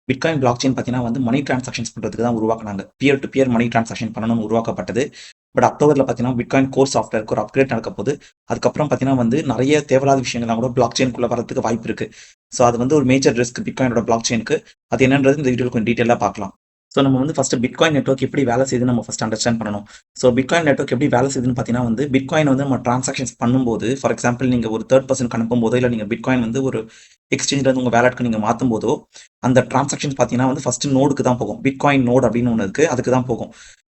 Bitcoin block chain பார்த்தீங்கன்னா வந்து மணி transactions பண்ணுறதுக்கு தான் உருவாக்குனாங்க. Peer to peer money transaction பண்ணணும்னு உருவாக்கப்பட்டது. பட் அக்டோபரில் பார்த்தீங்கன்னா பிட்காயின் கோர் சாஃப்ட்வேருக்கு ஒரு அப்கிரேட் நடக்க போது. அதுக்கப்புறம் பார்த்தீங்கன்னா வந்து நிறைய தேவையில்லாத விஷயங்கள்லாம் கூட பிளாக் செயின்குள்ளே வரதுக்கு வாய்ப்பு இருக்கு. ஸோ அது வந்து ஒரு மேஜர் ரிஸ்க் பிட்காயினோட பிளாக் செயினுக்கு. அது என்னன்றது இந்த வீடியோவில் கொஞ்சம் டீட்டெயிலாக பார்க்கலாம். ஸோ நம்ம வந்து ஃபர்ஸ்ட் பிட்காயின் நெட்வொர்க் எப்படி வேலை செய்யுதுன்னு நம்ம ஃபர்ஸ்ட் அண்டர்ஸ்டாண்ட் பண்ணணும். ஸோ பிட்காயின் நெட்வொர்க் எப்படி வேலை செய்யுதுன்னு பார்த்தீங்கன்னா வந்து பிட்காயின் வந்து நம்ம டிரான்சாக்ஷன்ஸ் பண்ணும்போது, ஃபார் எக்ஸாம்பிள் நீங்கள் ஒரு தேர்ட் பர்சனுக்கு அனுப்பும் போதோ, இல்லை நீங்கள் பிட்காயின் வந்து ஒரு எக்ஸ்சேஞ்சில் வந்து உங்கள் வேலட்க்கு நீங்கள் மாற்றும் போதோ, அந்த டிரான்சாக்ஷன்ஸ் பார்த்தீங்கன்னா வந்து ஃபர்ஸ்ட் நோடுக்கு தான் போகும். பிட்காயின் நோட் அப்படின்னு ஒன்று இருக்கு, அதுக்கு தான் போகும்.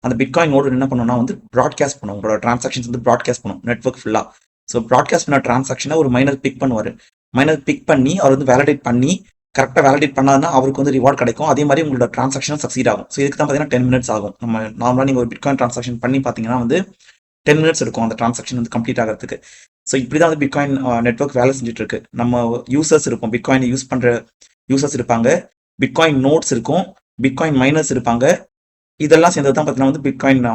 அந்த பிட்காயின் நோடு என்ன பண்ணணும்னா வந்து ப்ராட்காஸ்ட் பண்ணும். உங்களோட டிரான்சாக்ஷன்ஸ் வந்து ப்ராட்காஸ்ட் பண்ணும் நெட்வொர்க் ஃபுல்லாக. ஸோ ப்ராட்காஸ்ட் பண்ண டிரான்சாக்ஷனை ஒரு மைனர் பிக் பண்ணுவார். மைனர் பிக் பண்ணி அவர் வந்து வேலிடேட் பண்ணி கரெக்டாக வேலிடேட் பண்ணாதுன்னா அவருக்கு வந்து ரிவார்ட் கிடைக்கும். அதே மாதிரி உங்களோட டிரான்சாக்ஷன் சக்சீட் ஆகும். ஸோ இதுக்கு தான் பார்த்தீங்கன்னா 10 மினிட்ஸ் ஆகும். நம்ம நார்மலாக நீங்கள் ஒரு பிட்காயின் டிரான்சாக்ஷன் பண்ணி பார்த்தீங்கன்னா வந்து 10 மினிட்ஸ் எடுக்கும் அந்த டிரான்சாக்ஷன் வந்து கம்ப்ளீட் ஆகிறதுக்கு. ஸோ இப்படி தான் வந்து பிட்காயின் நெட்வொர்க் வேலை செஞ்சுட்டு இருக்கு. நம்ம யூசர்ஸ் இருப்போம், பிட்காயின் யூஸ் பண்ணுற யூசர்ஸ் இருப்பாங்க, பிட்காயின் நோட்ஸ் இருக்கும், பிட்காயின் மைனர்ஸ் இருப்பாங்க. இதெல்லாம் சேர்ந்தது தான் பார்த்தீங்கன்னா வந்து bitcoin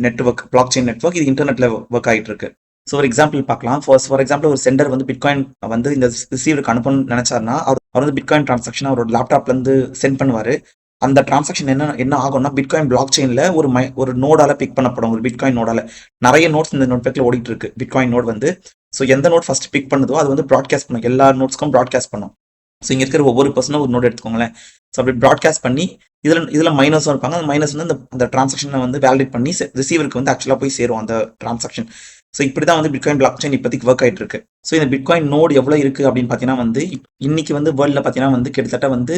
network, block chain network. இது இன்டர்நெட்ல ஒர்க் ஆகிட்டு இருக்கு. ஸோ ஒரு எக்ஸாம்பிள் பார்க்கலாம். ஃபார் எக்ஸாம்பிள் ஒரு சென்டர் வந்து பிட்காயின் வந்து இந்த ரிசீவருக்கு அனுப்பணும்னு நினைச்சாருன்னா அவர் வந்து பிட்காயின் டிரான்சாக்ஷன் அவரோட லேப்டாப்ல இருந்து சென்ட் பண்ணுவார். அந்த டிரான்சாக்ஷன் என்ன ஆகும்னா பிட்காயின் பிளாக் செயின்ல ஒரு நோடால பிக் பண்ணப்படும். ஒரு பிட்காயின் நோடால நிறைய நோட்ஸ் இந்த நோட்பேக்ல ஓடிட்டு இருக்கு. பிட்காயின் நோட் வந்து ஸோ எந்த நோட் ஃபர்ஸ்ட் பிக் பண்ணுதோ அது வந்து ப்ராட்காஸ்ட் பண்ணும், எல்லா நோட்ஸ்க்கும் ப்ராட்காஸ்ட் பண்ணும். ஸோ இங்கே இருக்கிற ஒவ்வொரு பர்சனும் ஒரு நோட் எடுத்துக்கோங்களேன். ஸோ அப்படி ப்ராட்காஸ்ட் பண்ணி இதில் மைனஸும் இருப்பாங்க. அந்த மைனஸ் வந்து அந்த டிரான்சாக்ஷனை வந்து வேலிடேட் பண்ணி ரிசீவருக்கு வந்து ஆக்சுவலாக போய் சேரும் அந்த டிரான்சாக்ஷன். ஸோ இப்படி தான் வந்து பிட்காயின் பிளாக் செயின் இப்போதைக்கு ஒர்க் ஆகிட்டு இருக்கு. ஸோ இந்த பிட்காயின் நோடு எவ்வளோ இருக்கு அப்படின்னு பார்த்தீங்கன்னா வந்து இன்னைக்கு வந்து வேர்ல்டில் பார்த்தீங்கன்னா வந்து கிட்டத்தட்ட வந்து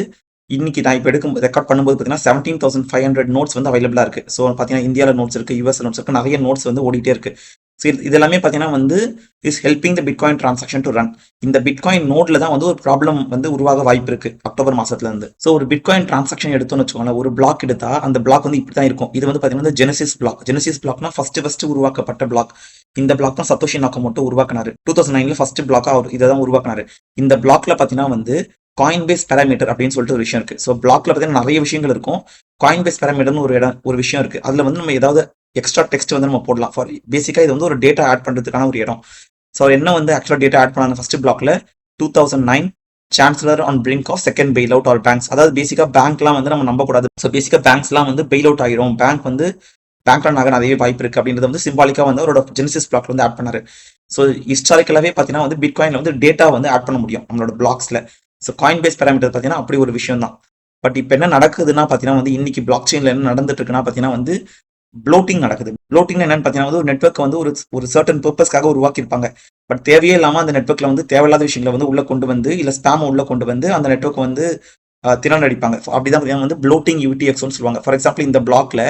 இன்னைக்கு நான் இப்போ ரெக்கார்ட் பண்ணும்போது பார்த்தீங்கன்னா 17,500 நோட்ஸ் வந்து அவைலபிளாக இருக்கு. ஸோ பார்த்தீங்கன்னா இந்தியாவில் நோட்ஸ் இருக்கு, யூஎஸ் நோட்ஸ் இருக்கு, நிறைய நோட்ஸ் வந்து ஓடிட்டே இருக்கு. ஸோ இது எல்லாமே பார்த்தீங்கன்னா வந்து is helping the bitcoin transaction to run. இந்த பிட்காயின் நோட்ல தான் வந்து ஒரு ப்ராப்ளம் வந்து உருவாக வாய்ப்பு இருக்கு அக்டோபர் மாசத்துல இருந்து. ஸோ ஒரு பிட்காயின் டிரான்சாக்ஷன் எடுத்தோம்னு வச்சுக்கோங்களேன், ஒரு பிளாக் எடுத்தா அந்த பிளாக் வந்து இப்படி தான் இருக்கும். இது வந்து பார்த்தீங்கன்னா ஜெனசிஸ் பிளாக். ஜெனசிஸ் பிளாக்னா ஃபர்ஸ்ட் உருவாக்கப்பட்ட பிளாக். இந்த பிளாக் தான் சத்தோஷி நாக்கமோட்டோ உருவாக்குனாரு. 2009ல ஃபர்ஸ்ட் பிளாக்கா அவர் இதை தான் உருவாக்குனாரு. இந்த பிளாக்ல பார்த்தீங்கன்னா வந்து காயின் பேஸ் பேராமீட்டர் அப்படின்னு சொல்லிட்டு ஒரு விஷயம் இருக்கு. ஸோ பிளாக்ல பார்த்தீங்கன்னா நிறைய விஷயங்கள் இருக்கும். காயின் பேஸ் பேராமீட்டர்னு ஒரு விஷயம் இருக்கு. அதுல வந்து நம்ம ஏதாவது எக்ஸ்ட்ரா டெக்ஸ்ட் வந்து நம்ம போடலாம். ஃபார் பேசிக்கா இது வந்து ஒரு டேட்டா ஆட் பண்றதுக்கான ஒரு இடம். ஸோ என்ன வந்து ஆக்சுவலா டேட்டா ஆட் பண்ணாங்க ஃபர்ஸ்ட் பிளாக்ல 2009 chancellor on brink of second bail out our banks. அதாவது பேசிக்கா பேங்க்லாம் வந்து நம்ம நம்பக்கூடாது. ஸோ பேசிக்கா பேங்க்ஸ்லாம் வந்து பெயில் அவுட் ஆகிரும், பேங்க் ரன் ஆக நிறைய வாய்ப்பு இருக்கு அப்படின்றது வந்து சிம்பாலிக்கா வந்து அவரோட ஜெனிசிஸ் பிளாக்ல வந்து ஆட் பண்ணாரு. ஸோ ஹிஸ்டாரிக்கலாவே பார்த்தீங்கன்னா வந்து பிட்காயின்ல வந்து டேட்டா வந்து ஆட் பண்ண முடியும் நம்மளோட பிளாக்ஸ்ல. ஸோ காயின் பேஸ் பேராமீட்டர் பார்த்தீங்கன்னா அப்படி ஒரு விஷயம் தான். பட் இப்போ என்ன நடக்குதுன்னா பார்த்தீங்கன்னா வந்து இன்னைக்கு பிளாக் செயின்ல என்ன நடந்துட்டு இருக்குன்னா பார்த்தீங்கன்னா வந்து ப்ளோட்டிங் நடக்குது. ப்ளோட்டிங் என்னன்னு பார்த்தீங்கன்னா வந்து ஒரு நெட்வொர்க் வந்து ஒரு சர்டன் பர்பஸ்க்காக உருவாக்கியிருப்பாங்க. பட் தேவையே இல்லாமல் அந்த நெட்வொர்க்ல வந்து தேவையில்லாத விஷயங்களை வந்து உள்ள கொண்டு வந்து இல்லை ஸ்பேம் உள்ள கொண்டு வந்து அந்த நெட்வொர்க் வந்து திறனடிப்பாங்க. அப்படிதான் பார்த்தீங்கன்னா வந்து ப்ளோட்டிங் யூடிஎக்ஸ்னு சொல்லுவாங்க. ஃபார் எக்ஸாம்பிள் இந்த பிளாக்ல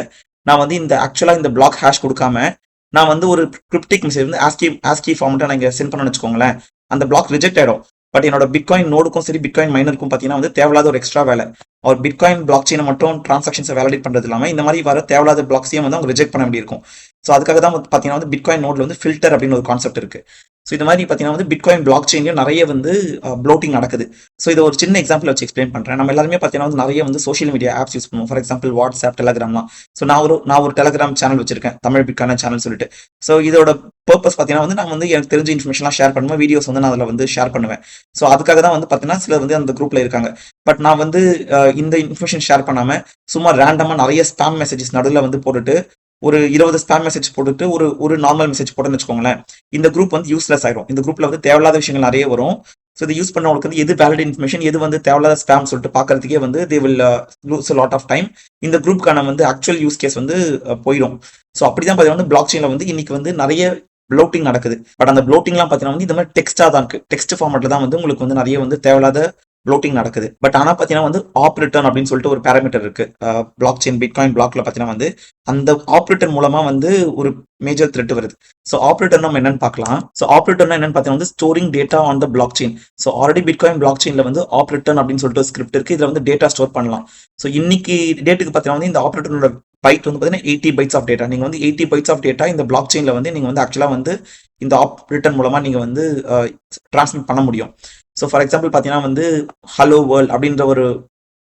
நான் வந்து இந்த பிளாக் ஹேஷ் கொடுக்காம நான் வந்து ஒரு கிரிப்டிக் மெசேஜ் வந்து ஆஸ்கி ஃபார்மெட்டை நான் இங்கே சென்ட் பண்ணணும்னு வச்சுக்கோங்களேன், அந்த பிளாக் ரிஜெக்ட் ஆயிடும். பட் என்னோட பிட்காயின் நோடுக்கும் சரி பிட்காயின் மைனருக்கும் பார்த்தீங்கன்னா வந்து தேவையில்லாத ஒரு எக்ஸ்ட்ரா வேலை. அவர் பிட்காயின் பிளாக் செயினை மட்டும் டிரான்சாக்ஷன்ஸை வேலிடேட் பண்றது இல்லாமல் இந்த மாதிரி வர தேவையில்லாத பிளாக்ஸையும் வந்து அவங்க ரிஜெக்ட் பண்ண வேண்டியிருக்கும். ஸோ அதுக்காக தான் பார்த்தீங்கன்னா வந்து பிட்காயின் நோட்ல வந்து ஃபில்டர் அப்படின்னு ஒரு கான்செப்ட் இருக்கு. ஸோ இந்த மாதிரி பார்த்தீங்கன்னா வந்து பிட்காயின் பிளாக் செயின்லையும் நிறைய வந்து ப்ளோட்டிங் நடக்குது. ஸோ இதை ஒரு சின்ன எக்ஸாம்பிள் வச்சு எக்ஸ்பிளைன் பண்றேன். நம்ம எல்லாருமே பார்த்தீங்கன்னா வந்து நிறைய வந்து சோஷியல் மீடியா ஆப்ஸ் யூஸ் பண்ணுவோம். ஃபார் எக்ஸாம்பிள் வாட்ஸ்அப், டெலகிராம்லாம். ஸோ நான் ஒரு டெலகிராம் சேனல் வச்சிருக்கேன், தமிழ் பிட்காயின் சேனல் சொல்லிட்டு. ஸோ இதோட பர்பஸ் பார்த்தீங்கன்னா வந்து நான் வந்து எனக்கு தெரிஞ்ச இன்ஃபர்மேஷன்லாம் ஷேர் பண்ணுவேன், வீடியோஸ் வந்து நான் அதில் வந்து ஷேர் பண்ணுவேன். ஸோ அதுக்காக தான் வந்து பார்த்தீங்கன்னா சிலர் வந்து அந்த குரூப்ல இருக்காங்க. பட் நான் வந்து இந்த இன்ஃபர்மேஷன் ஷேர் பண்ணாம சும்மா ரேண்டமா நிறைய ஸ்பாம் மெசேஜஸ் நடுவில் வந்து போட்டுட்டு ஒரு 20 ஸ்பாம் மெசேஜ் போட்டுட்டு ஒரு நார்மல் மெசேஜ் போட்டுன்னு வச்சுக்கோங்களேன், இந்த குரூப் வந்து யூஸ்லெஸ் ஆயிடும். இந்த குரூப்ல வந்து தேவையில்லாத விஷயங்கள் நிறைய வரும். ஸோ இதை யூஸ் பண்ணவங்களுக்கு வந்து எது வேலிட் இன்ஃபர்மேஷன், எது வந்து தேவையில்லாத ஸ்பாம் சொல்லிட்டு பார்க்கறதுக்கே வந்து they will lose lot of time. இந்த குரூப்க்கான வந்து ஆக்சுவல் யூஸ் கேஸ் வந்து போயிடும். ஸோ அப்படிதான் பார்த்தீங்கன்னா வந்து பிளாக் செயின்ல வந்து இன்னைக்கு வந்து நிறைய ப்ளோட்டிங் நடக்குது. பட் அந்த ப்ளோட்டிங்லாம் பார்த்தீங்கன்னா வந்து இந்த மாதிரி டெக்ஸ்டா தான் இருக்கு. டெக்ஸ்ட் ஃபார்மேட்ல தான் வந்து உங்களுக்கு வந்து நிறைய வந்து தேவையில்லாத ப்ளோட்டிங் நடக்குது. பட் ஆனால் பார்த்தீங்கன்னா வந்து ஆப் ரிட்டர்ன் அப்படின்னு சொல்லிட்டு ஒரு பேராமீட்டர் இருக்கு பிளாக் செயின் பிட்காயின் பிளாக்ல பார்த்தீங்கன்னா வந்து அந்த ஆப் ரிட்டர்ன் மூலமா வந்து ஒரு மேஜர் த்ரெட் வருது. ஸோ ஆப் ரிட்டர்ன் நம்ம என்னன்னு பார்க்கலாம். ஸோ ஆப் ரிட்டர்ன் என்னன்னு பார்த்தீங்கன்னா வந்து storing data on the blockchain. So already bitcoin block செயின்ல வந்து ஆப் ரிட்டர்ன் அப்படின்னு சொல்லிட்டு ஒரு ஸ்கிரிப்ட் இருக்கு. இதுல வந்து டேட்டா ஸ்டோர் பண்ணலாம். ஸோ இன்னைக்கு டேட்டுக்கு பார்த்தீங்கன்னா வந்து இந்த ஆப் ரிட்டர்னோட பைட் வந்து பார்த்தீங்கன்னா 80 பைட்ஸ் ஆஃப் டேட்டா. நீங்க வந்து 80 பைட்ஸ் ஆஃப் டேட்டா இந்த பிளாக் செயின்ல வந்து நீங்க வந்து ஆக்சுவலா வந்து இந்த ஆப் ரிட்டர்ன் மூலமா நீங்க வந்து டிரான்ஸ்மிட் பண்ண முடியும். ஸோ ஃபார் எக்ஸாம்பிள் பார்த்தீங்கன்னா வந்து ஹலோ வேர்ல்ட் அப்படின்ற ஒரு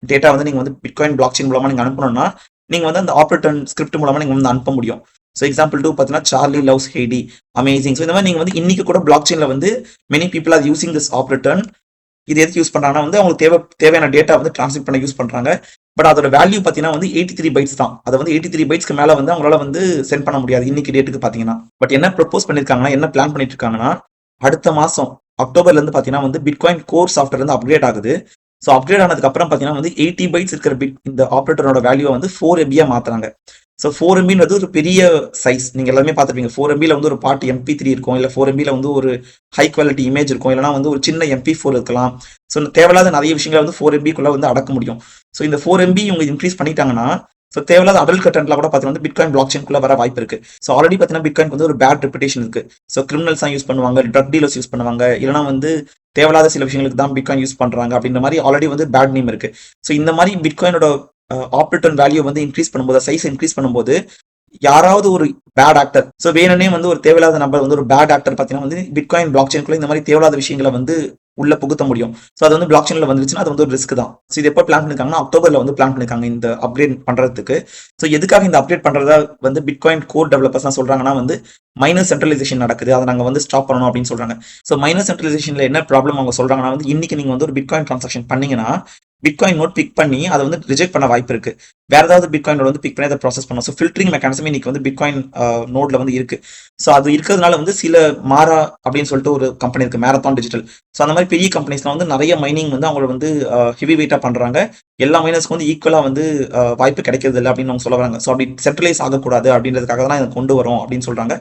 டேட்டா வந்து நீங்கள் வந்து பிட்காயின் பிளாக் செயின் மூலமாக நீங்கள் அனுப்பணும்னா நீங்கள் வந்து அந்த ஆப்ரேட்டர் ஸ்கிரிப்ட் மூலமாக நீங்கள் வந்து அனுப்ப முடியும். ஸோ எக்ஸாம்பிள் 2 பார்த்தீங்கன்னா Charlie loves Haiti amazing. So இந்த மாதிரி நீங்கள் வந்து இன்னைக்கு கூட பிளாக் செயினில் வந்து many people are using this operator இது எதுக்கு யூஸ் பண்றாங்கன்னா வந்து அவங்களுக்கு தேவையான டேட்டா வந்து டிரான்ஸ்மிட் பண்ண யூஸ் பண்றாங்க. பட் அதோட வேல்யூ பார்த்தீங்கன்னா வந்து 83 பைட்ஸ் தான். அதை வந்து 83 பைட்ஸ்க்கு மேல வந்து அவங்களால வந்து சென்ட் பண்ண முடியாது இன்னைக்கு டேட்டுக்கு பார்த்தீங்கன்னா. பட் என்ன ப்ரொபோஸ் பண்ணிருக்காங்கன்னா, என்ன பிளான் பண்ணிட்டு இருக்காங்கன்னா, அடுத்த மாசம் அக்டோபர்ல இருந்து பார்த்தீங்கன்னா வந்து பிட்காயின் கோர் சாஃப்ட்வேர் வந்து அப்கிரேட் ஆகுது. ஸோ அப்கிரேட் ஆனதுக்கு அப்புறம் பார்த்தீங்கன்னா வந்து 80 பைட்ஸ் இருக்கிற இந்த ஆப்ரேட்டரோட வேல்யூவை வந்து 4 MB மாத்துறாங்க. ஸோ 4 MBன்றது ஒரு பெரிய சைஸ். நீங்க எல்லாமே பார்த்துருப்பீங்க. 4 MBல வந்து ஒரு பாட்டு MP3 இருக்கும், இல்ல 4 MBல வந்து ஒரு ஹை குவாலிட்டி இமேஜ் இருக்கும், இல்லைனா வந்து ஒரு சின்ன MP4 இருக்கலாம். ஸோ தேவையில்லாத நிறைய விஷயங்களை வந்து 4 MBக்குள்ள வந்து அடக்க முடியும். ஸோ இந்த 4 MB இவங்க இன்க்ரீஸ் பண்ணிட்டாங்கன்னா, ஸோ தேவையில்லாத அடல்ட் கண்டென்ட்ல கூட பார்த்தீங்கன்னா வந்து பிட்காயின் பிளாக் செயின்குள்ள வர வாய்ப்பு இருக்கு. ஸோ ஆல்ரெடி பார்த்தீங்கன்னா பிட்காயின் வந்து ஒரு பேட் ரெப்புடேஷன் இருக்கு. ஸோ கிரிமினல்ஸ் தான் யூஸ் பண்ணுவாங்க, ட்ரக் டீலர்ஸ் யூஸ் பண்ணுவாங்க, இல்லைனா வந்து தேவையில்லாத சில விஷயங்களுக்கு தான் பிட்காயின் யூஸ் பண்றாங்க அப்படின்ற மாதிரி ஆல்ரெடி வந்து பேட் நேம் இருக்கு. ஸோ இந்த மாதிரி பிட்காயினோட ஆப்ரேட்டர் வேல்யூ வந்து இன்க்ரீஸ் பண்ணும்போது, சைஸ் இன்க்ரீஸ் பண்ணும்போது, யாராவது ஒரு பேட் ஆக்டர், ஸோ வேணும்னே வந்து ஒரு தேவையில்லாத நபர் வந்து ஒரு பேட் ஆக்டர் பார்த்தீங்கன்னா வந்து பிட்காயின் பிளாக் செயின்குள்ள இந்த மாதிரி தேவையில்லாத விஷயங்களை வந்து உள்ள புகுத்த முடியும். ஸோ அது வந்து பிளாக் செயின்ல வந்துருச்சுன்னா அது வந்து ஒரு ரிஸ்க் தான். ஸோ இது எப்போ பிளான் பண்ணிருக்காங்கன்னா அக்டோபர்ல வந்து பிளான் பண்ணிருக்காங்க இந்த அப்கிரேட் பண்றதுக்கு. ஸோ எதுக்காக இந்த அப்கிரேட் பண்றதா வந்து பிட்காயின் கோர் டெவலப்பர்ஸ் தான் சொல்றாங்கன்னா வந்து மைனர் சென்ட்ரலைசேஷன் நடக்குது, அதை நாங்கள் வந்து ஸ்டாப் பண்ணணும் அப்படின்னு சொல்றாங்க. ஸோ மைனர் சென்ட்ரலைசேஷன்ல என்ன ப்ராப்ளம் அவங்க சொல்றாங்கன்னா வந்து இன்னைக்கு நீங்க வந்து ஒரு பிட்காயின் டிரான்சாக்ஷன் பண்ணீங்கன்னா பிட்காயின் நோட் பிக் பண்ணி அதை வந்து ரிஜெக்ட் பண்ண வாய்ப்பு இருக்கு. வேற ஏதாவது பிட்காயின் நோட் வந்து பிக் பண்ணி அதை ப்ராசஸ் பண்ணணும். ஸோ ஃபில்டரிங் மெக்கானிசம் இன்னைக்கு வந்து பிட்காயின் நோட்ல வந்து இருக்கு. ஸோ அது இருக்கிறதுனால வந்து சில மாரா அப்படின்னு சொல்லிட்டு ஒரு கம்பெனி இருக்கு, மேரத்தான் டிஜிட்டல். ஸோ அந்த மாதிரி பெரிய கம்பெனிஸ்லாம் வந்து நிறைய மைனிங் வந்து அவங்கள வந்து ஹெவி வெயிட்டா பண்றாங்க. எல்லா மைனர்ஸ்க்கு வந்து ஈக்குவலா வந்து வாய்ப்பு கிடைக்கிறது இல்லை அப்படின்னு அவங்க சொல்ல வராங்க. ஸோ அப்படி சென்ட்ரலைஸ் ஆகக்கூடாது அப்படின்றதுக்காக தான் இதை கொண்டு வரும் அப்படின்னு சொல்றாங்க.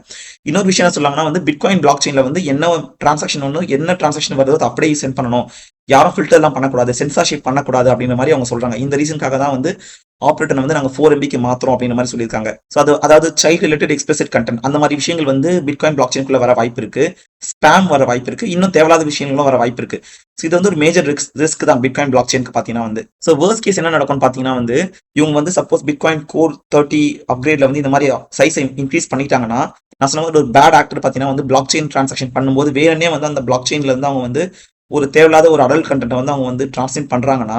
இன்னொரு விஷயம் என்ன சொல்றாங்கன்னா வந்து பிட்காயின் பிளாக் செயின்ல வந்து என்ன டிரான்சாக்ஷன் ஒன்று என்ன டிரான்சாக்ஷன் வருதோ அதை அப்படியே சென்ட் பண்ணணும், யாரும் ஃபில்டர் எல்லாம் பண்ணக்கூடாது, சென்சார்ஷிப் பண்ணக்கூடாது அப்படின்ற மாதிரி அவங்க சொல்றாங்க. இந்த ரீசனுக்காக தான் வந்து ஆப்ரேட்டர் வந்து நாங்கள் 4 MBக்கு மாத்திரம் அப்படின்ற மாதிரி சொல்லியிருக்காங்க. ஸோ அதாவது சைல்ட் ரிலேட்டட் எக்ஸ்பிளிசிட் கண்டென்ட் அந்த மாதிரி விஷயங்கள் வந்து பிட்காயின் பிளாக் செயின்குள்ள வர வாய்ப்பு இருக்கு, ஸ்பேம் வர வாய்ப்பு இருக்கு, இன்னும் தேவையில்லாத விஷயங்களும் வர வாய்ப்பு இருக்கு. ஸோ இது வந்து ஒரு மேஜர் ரிஸ்க் தான் பிட்காயின் பிளாக் செயினுக்கு பார்த்தீங்கன்னா வந்து. ஸோ வேர்ஸ்ட் கேஸ் என்ன நடக்கும்னு பார்த்தீங்கன்னா வந்து இவங்க வந்து சப்போஸ் பிட்காயின் கோர் 30 அப்கிரேட்ல வந்து இந்த மாதிரி சைஸை இன்க்ரீஸ் பண்ணிட்டாங்கன்னா, நான் சொன்ன ஒரு பேட் ஆக்டர் பார்த்தீங்கன்னா வந்து பிளாக் செயின் டிரான்சாக்ஷன் பண்ணும்போது வேறனே வந்து அந்த பிளாக் செயின்ல இருந்து அவங்க வந்து ஒரு தேவையில்லாத ஒரு அடல்ட் கண்டென்ட் வந்து அவங்க வந்து டிரான்ஸ்மிட் பண்றாங்கன்னா,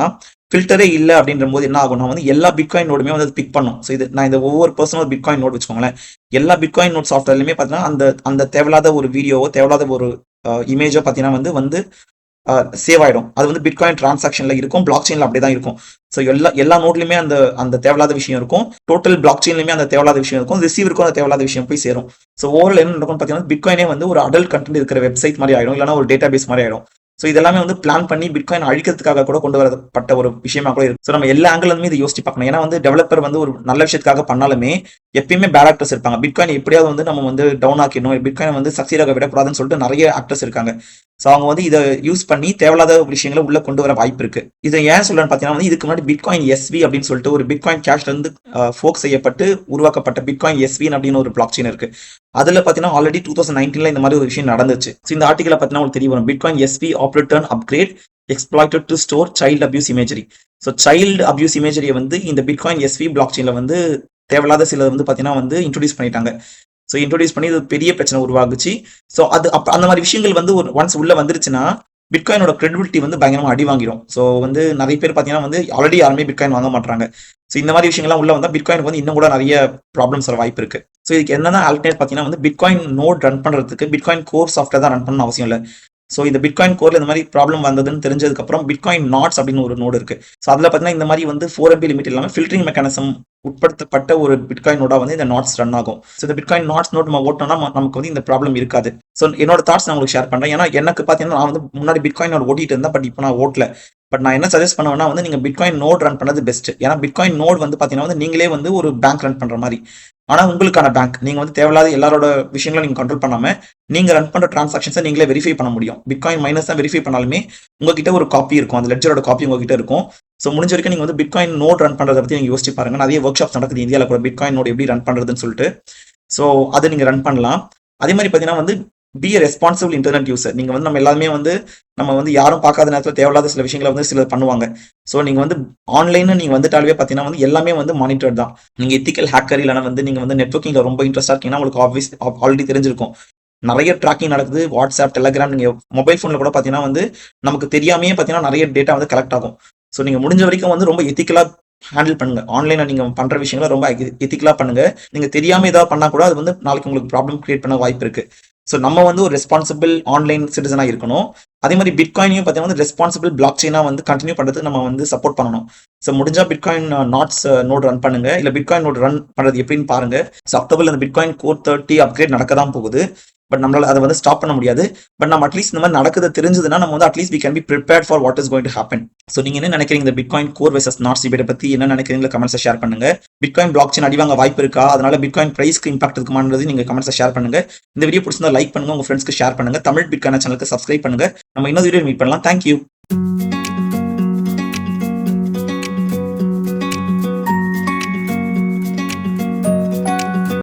ஃபில்டரே இல்லை அப்படின்ற போது என்ன ஆகும்னா வந்து எல்லா பிட்காயின் நோடுமே வந்து பிக் பண்ணும். ஸோ இது நான் இந்த ஒவ்வொரு பர்சனல் பிட்காயின் நோட் வச்சுக்கோங்களேன், எல்லா பிட்காயின் நோட் சாஃப்ட்வேர்லையுமே பார்த்தீங்கன்னா அந்த அந்த தேவையில்லாத ஒரு வீடியோவோ தேவையில்லாத ஒரு இமேஜோ பார்த்தீங்கன்னா வந்து சேவ் ஆயிடும். அது வந்து பிட்காயின் டிரான்சாக்ஷன்ல இருக்கும், பிளாக் செயின்ல அப்படியே தான் இருக்கும். ஸோ எல்லா நோட்லயுமே அந்த அந்த தேவையில்லாத விஷயம் இருக்கும், டோட்டல் பிளாக் செயின்லயுமே அந்த தேவையில்லாத விஷயம் இருக்கும், ரிசீவருக்கும் அந்த தேவையில்லாத விஷயம் போய் சேரும். ஸோ ஓவரால் என்ன நடக்கும் பார்த்தீங்கன்னா பிட்காயினே வந்து ஒரு அடல்ட் கண்டென்ட் இருக்கிற வெப்சைட் மாதிரி ஆயிடும், இல்லைனா ஒரு டேட்டா பேஸ் மாதிரி ஆயிடும். ஸோ இதெல்லாமே வந்து பிளான் பண்ணி பிட்காயின் அழிக்கிறதுக்காக கூட கொண்டு வரப்பட்ட ஒரு விஷயமா கூட இருக்கு. ஸோ நம்ம எல்லா ஆங்கிள் இதை யோசிச்சு பார்க்கணும். ஏன்னா வந்து டெவலப்பர் வந்து ஒரு நல்ல விஷயத்துக்காக பண்ணாலுமே எப்பயுமே பேட் ஆக்டர்ஸ் இருப்பாங்க. பிட்காயின் எப்படியாவது வந்து நம்ம வந்து டவுன் ஆக்கிடணும், பிட்காயின் வந்து சக்சீட் ஆக விடக்கூடாதுன்னு சொல்லிட்டு நிறைய ஆக்டர்ஸ் இருக்காங்க. ஸோ அவங்க வந்து இதை யூஸ் பண்ணி தேவையில்லாத விஷயங்களை உள்ள கொண்டு வர வாய்ப்பு இருக்கு. இதை ஏன் சொல்றேன்னு பார்த்தீங்கன்னா வந்து இதுக்கு முன்னாடி பிட்காயின் எஸ்வி அப்படின்னு சொல்லிட்டு ஒரு பிட்காயின் கேஷ்ல இருந்து ஃபோக் செய்யப்பட்டு உருவாக்கப்பட்ட பிட்காயின் எஸ்வி அப்படின்னு ஒரு பிளாக் செயின் இருக்கு. அதுல பாத்தீங்கன்னா ஆல்ரெடி 2019ல இந்த மாதிரி ஒரு விஷயம் நடந்துச்சு. இந்த ஆர்டிகல பாத்தீங்கன்னா உங்களுக்கு தெரிய வரும், bitcoin SV operator upgrade exploited to store child abuse imagery. So child abuse இமேஜரியை வந்து இந்த பிட்காயின் எஸ்வி பிளாக் செயின்ல வந்து தேவையில்லாத சில வந்து பாத்தீங்கன்னா வந்து இன்ட்ரோடியூஸ் பண்ணிட்டாங்க. ஸோ இன்ட்ரோடியூஸ் பண்ணி இது பெரிய பிரச்சனை உருவாகுச்சு. ஸோ அது அந்த மாதிரி விஷயங்கள் வந்து ஒரு ஒன்ஸ் உள்ள வந்துருச்சுன்னா பிட்காயினோட கிரெடிபிலிட்டி வந்து பயங்கரமா அடி வாங்கிடும். ஸோ வந்து நிறைய பேர் பார்த்தீங்கன்னா வந்து ஆல்ரெடி யாருமே பிட்காயின் வாங்க மாட்டாங்க. ஸோ இந்த மாதிரி விஷயங்கள்லாம் உள்ள வந்தால் பிட்காயினுக்கு வந்து இன்னும் கூட நிறைய ப்ராப்ளம்ஸ் வர வாய்ப்பு இருக்கு. ஸோ இதுக்கு என்னன்னா ஆல்டர்னேட் பார்த்தீங்கன்னா வந்து பிட்காயின் நோட் ரன் பண்ணுறதுக்கு பிட்காயின் கோர் சாஃப்ட்வேர் தான் ரன் பண்ணணும் அவசியம் இல்லை. ஸோ இந்த பிட்காயின் கோர்ல இந்த மாதிரி ப்ராப்ளம் வந்ததுன்னு தெரிஞ்சதுக்கு அப்புறம் பிட்காயின் நாட்ஸ் அப்படின்னு ஒரு நோடு இருக்கு. ஸோ அதில் பார்த்தீங்கன்னா இந்த மாதிரி வந்து 4 MB லிமிட் இல்லாமல் ஃபில்டரிங் மெக்கானிசம் உட்படுத்தப்பட்ட ஒரு பிட்காயின் நோடா வந்து இந்த நாட்ஸ் ரன் ஆகும். ஸோ இந்த பிட்காயின் நாட்ஸ் நோட் நம்ம ஓட்டோம்னா நமக்கு வந்து இந்த ப்ராப்ளம் இருக்காது. ஸோ என்னோட தாட்ஸ் நான் உங்களுக்கு ஷேர் பண்றேன். ஏன்னா எனக்கு பார்த்தீங்கன்னா நான் வந்து முன்னாடி பிட்காயின் நோட் ஓட்டிட்டு இருந்தேன், பட் இப்போ நான் ஓட்டல. பட் நான் என்ன சஜஸ்ட் பண்ணுவேன்னா வந்து நீங்க பிட்காயின் நோட் ரன் பண்ணது பெஸ்ட். ஏன்னா பிட்காயின் நோட் வந்து பார்த்தீங்கன்னா வந்து நீங்களே வந்து ஒரு பேங்க் ரன் பண்ற மாதிரி. ஆனா உங்களுக்கான பேங்க், நீங்க வந்து தேவையில்லாத எல்லாரோட விஷயங்களும் நீங்க கண்ட்ரோல் பண்ணாம நீங்க ரன் பண்ற டிரான்சாக்ஷன்ஸை நீங்களே வெரிஃபை பண்ண முடியும். பிட்காயின் மைனஸ் தான் வெரிஃபை பண்ணாலுமே உங்ககிட்ட ஒரு காப்பி இருக்கும், அந்த லெட்ஜரோட காப்பி உங்ககிட்ட இருக்கும். ஸோ முடிஞ்ச வரைக்கும் நீங்க வந்து பிட்காயின் நோட் ரன் பண்றதை பத்தி நீங்க யோசிச்சு பாருங்க. நிறைய ஒர்க் ஷாப்ஸ் நடக்குது இந்தியாவில் கூட, பிட்காயின் நோட் எப்படி ரன் பண்றதுன்னு சொல்லிட்டு. ஸோ அதை நீங்க ரன் பண்ணலாம். அதே மாதிரி பார்த்தீங்கன்னா வந்து பி எ ரெஸ்பான்சிபிள் இன்டர்நெட் யூசர். நீங்க வந்து நம்ம எல்லாருமே வந்து நம்ம வந்து யாரும் பார்க்காத நேரத்தில் தேவையில்லாத சில விஷயங்களை வந்து சிலர் பண்ணுவாங்க. ஸோ நீங்க வந்து ஆன்லைன் நீங்க வந்துட்டாலே பார்த்தீங்கன்னா வந்து எல்லாமே வந்து மானிட்டர் தான். நீங்க எத்திக்கல் ஹேக்கர் இல்லைனா வந்து நீங்க வந்து நெட்வொர்க்கிங்ல ரொம்ப இன்ட்ரெஸ்டா இருக்கீங்கன்னா உங்களுக்கு ஆல்ரெடி தெரிஞ்சிருக்கும். நிறைய ட்ராக்கிங் நடக்குது, வாட்ஸ்அப், டெலிகிராம். நீங்க மொபைல் ஃபோன்ல கூட பார்த்தீங்கன்னா வந்து நமக்கு தெரியாமையே பார்த்தீங்கன்னா நிறைய டேட்டா வந்து கலெக்ட் ஆகும். ஸோ நீங்க முடிஞ்ச வரைக்கும் வந்து ரொம்ப எத்திக்கலா ஹேண்டில் பண்ணுங்க. ஆன்லைன்ல நீங்க பண்ற விஷயங்களை ரொம்ப எத்திக்கலா பண்ணுங்க. நீங்க தெரியாம ஏதாவது பண்ணா கூட அது வந்து நாளைக்கு உங்களுக்கு ப்ராப்ளம் கிரியேட் பண்ண வாய்ப்பு இருக்கு. ஸோ நம்ம வந்து ஒரு ரெஸ்பான்சிபிள் ஆன்லைன் சிட்டிசனா இருக்கணும். அதே மாதிரி பிட்காயினையும் பார்த்தீங்கன்னா ரெஸ்பான்சிபிள் பிளாக் செயினா வந்து கண்டினியூ பண்றதுக்கு நம்ம வந்து சப்போர்ட் பண்ணணும். ஸோ முடிஞ்சா பிட்காயின் நாட்ஸ் நோட் ரன் பண்ணுங்க, இல்ல பிட்காயின் நோட் ரன் பண்றது எப்படின்னு பாருங்க. ஸோ அக்டோபர்ல அந்த பிட்காயின் கோர் 30 அப்கிரேட் நடக்க தான் போகுது. பட் நம்மளால அதை வந்து ஸ்டாப் பண்ண முடியாது. பட் நம்ம அட்லீஸ்ட் இந்த மாதிரி நடக்குது தெரிஞ்சதுன்னா நம்ம வந்து at least we can be prepared for what is going to happen. So நீங்க என்ன நினைக்கிறீங்க இந்த bitcoin core versus knots debate பத்தி என்ன நினைக்கிறீங்க கமெண்ட்ஸை ஷேர் பண்ணுங்க. பிட்காயின் பிளாக் செயின் அடிவாங்க வாய்ப்பு இருக்கா, அதனால பிட்காயின் பிரைஸ்க்கு இம்பாக்ட் இருக்குமான்றது நீங்க கமெண்ட்ஸை ஷேர் பண்ணுங்க. இந்த வீடியோ பிடிச்சிருந்தா லைக் பண்ணுங்க, உங்க ஃப்ரெண்ட்ஸ்க்கு ஷேர் பண்ணுங்க. தமிழ் பிட்காயின் சேனலுக்கு சப்ஸ்கிரைப் பண்ணுங்க. நம்ம இன்னொரு வீடியோ மீட் பண்ணலாம். தேங்க்யூ.